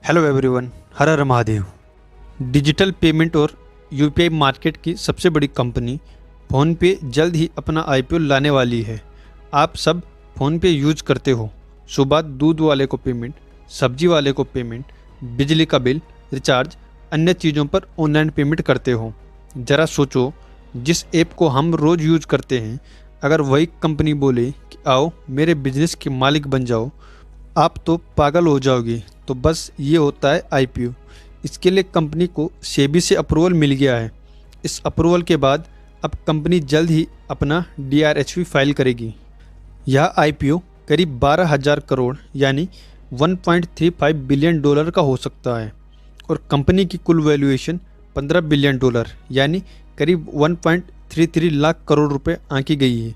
Hello everyone, हर हर Mahadev. Digital payment और UPI market की सबसे बड़ी कंपनी फ़ोनपे जल्द ही अपना आईपीओ लाने वाली है। आप सब फ़ोनपे यूज करते हो। सुबह दूध वाले को पेमेंट, सब्जी वाले को पेमेंट, बिजली का बिल, रिचार्ज, अन्य चीज़ों पर ऑनलाइन पेमेंट करते हो। ज़रा सोचो, जिस ऐप को हम रोज़ यूज करते हैं, अगर वही कंपनी बोले कि आओ मेरे बिजनेस के मालिक बन जाओ, आप तो पागल हो जाओगे। तो बस ये होता है आईपीओ। इसके लिए कंपनी को सेबी से अप्रूवल मिल गया है। इस अप्रूवल के बाद अब कंपनी जल्द ही अपना डीआरएचवी फाइल करेगी। यह आईपीओ करीब 12,000 करोड़ यानी 1.35 बिलियन डॉलर का हो सकता है और कंपनी की कुल वैल्यूएशन 15 बिलियन डॉलर यानी करीब 1.33 लाख करोड़ रुपए आंकी गई है।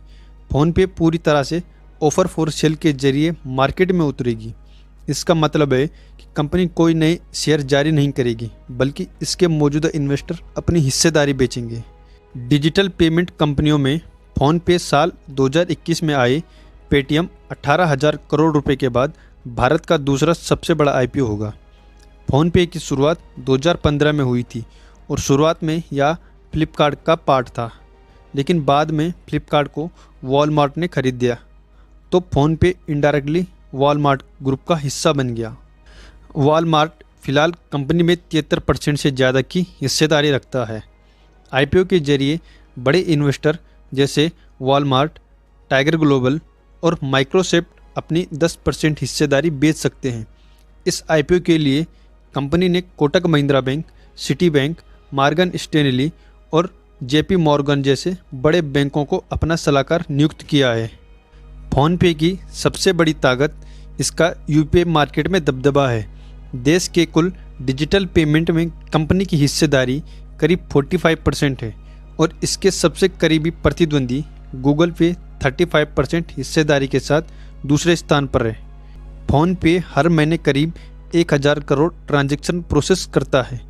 फ़ोनपे पूरी तरह से ऑफर फॉर सेल के जरिए मार्केट में उतरेगी। इसका मतलब है कि कंपनी कोई नए शेयर जारी नहीं करेगी, बल्कि इसके मौजूदा इन्वेस्टर अपनी हिस्सेदारी बेचेंगे। डिजिटल पेमेंट कंपनियों में फ़ोनपे साल 2021 में आए पेटीएम 18,000 करोड़ रुपए के बाद भारत का दूसरा सबसे बड़ा आईपीओ होगा। फ़ोनपे की शुरुआत 2015 में हुई थी और शुरुआत में यह फ्लिपकार्ट का पार्ट था, लेकिन बाद में फ्लिपकार्ट को वॉलमार्ट ने खरीद दिया, तो फ़ोनपे इनडायरेक्टली वॉलमार्ट ग्रुप का हिस्सा बन गया। वॉलमार्ट फिलहाल कंपनी में 73% से ज़्यादा की हिस्सेदारी रखता है। आईपीओ के जरिए बड़े इन्वेस्टर जैसे वॉलमार्ट, टाइगर ग्लोबल और माइक्रोसॉफ्ट अपनी 10% हिस्सेदारी बेच सकते हैं। इस आईपीओ के लिए कंपनी ने Kotak Mahindra bank, city bank, Morgan Stanley और जेपी मॉर्गन जैसे बड़े बैंकों को अपना सलाहकार नियुक्त किया है। फ़ोनपे की सबसे बड़ी ताकत इसका यूपीआई मार्केट में दबदबा है। देश के कुल डिजिटल पेमेंट में कंपनी की हिस्सेदारी करीब 45% है और इसके सबसे करीबी प्रतिद्वंदी गूगल पे 35% हिस्सेदारी के साथ दूसरे स्थान पर है। फ़ोनपे हर महीने करीब 1,000 करोड़ ट्रांजैक्शन प्रोसेस करता है।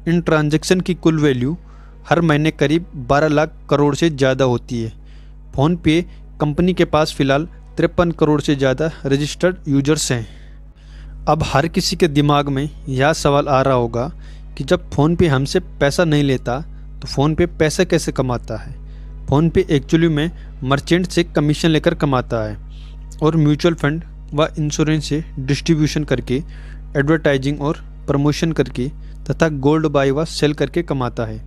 इन ट्रांजैक्शन की कुल वैल्यू हर महीने करीब 12 लाख करोड़ से ज़्यादा होती है। फ़ोनपे कंपनी के पास फिलहाल 53 करोड़ से ज़्यादा रजिस्टर्ड यूजर्स हैं। अब हर किसी के दिमाग में यह सवाल आ रहा होगा कि जब फ़ोनपे हमसे पैसा नहीं लेता तो फ़ोनपे पैसा कैसे कमाता है। फ़ोनपे एक्चुअली में मर्चेंट से कमीशन लेकर कमाता है और म्यूचुअल फंड व इंश्योरेंस से डिस्ट्रीब्यूशन करके, एडवर्टाइजिंग और प्रमोशन करके तथा गोल्ड बाय व सेल करके कमाता है।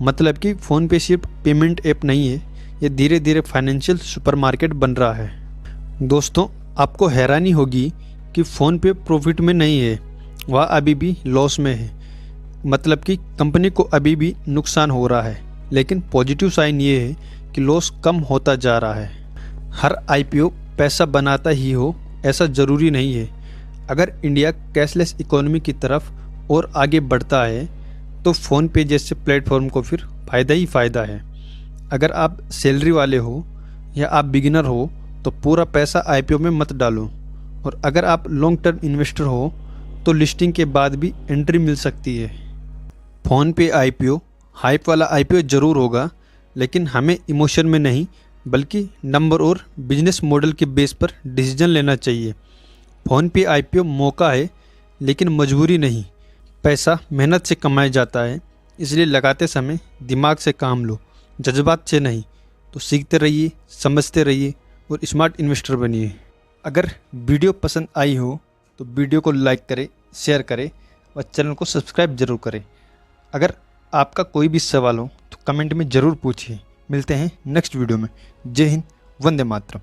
मतलब कि फ़ोनपे सिर्फ पेमेंट ऐप नहीं है, ये धीरे धीरे फाइनेंशियल सुपरमार्केट बन रहा है। दोस्तों, आपको हैरानी होगी कि फ़ोनपे प्रॉफिट में नहीं है, वह अभी भी लॉस में है। मतलब कि कंपनी को अभी भी नुकसान हो रहा है, लेकिन पॉजिटिव साइन ये है कि लॉस कम होता जा रहा है। हर आईपीओ पैसा बनाता ही हो ऐसा ज़रूरी नहीं है। अगर इंडिया कैशलेस इकोनॉमी की तरफ और आगे बढ़ता है तो फ़ोनपे जैसे प्लेटफॉर्म को फिर फ़ायदा ही फ़ायदा है। अगर आप सैलरी वाले हो या आप बिगिनर हो तो पूरा पैसा आईपीओ में मत डालो, और अगर आप लॉन्ग टर्म इन्वेस्टर हो तो लिस्टिंग के बाद भी एंट्री मिल सकती है। फ़ोनपे आईपीओ हाइप वाला आईपीओ ज़रूर होगा, लेकिन हमें इमोशन में नहीं बल्कि नंबर और बिजनेस मॉडल के बेस पर डिसीजन लेना चाहिए। फ़ोनपे आईपीओ मौका है लेकिन मजबूरी नहीं। पैसा मेहनत से कमाया जाता है, इसलिए लगाते समय दिमाग से काम लो, जज्बात से नहीं। तो सीखते रहिए, समझते रहिए और स्मार्ट इन्वेस्टर बनिए। अगर वीडियो पसंद आई हो तो वीडियो को लाइक करें, शेयर करें और चैनल को सब्सक्राइब जरूर करें। अगर आपका कोई भी सवाल हो तो कमेंट में ज़रूर पूछिए। मिलते हैं नेक्स्ट वीडियो में। जय हिंद, वंदे मातरम।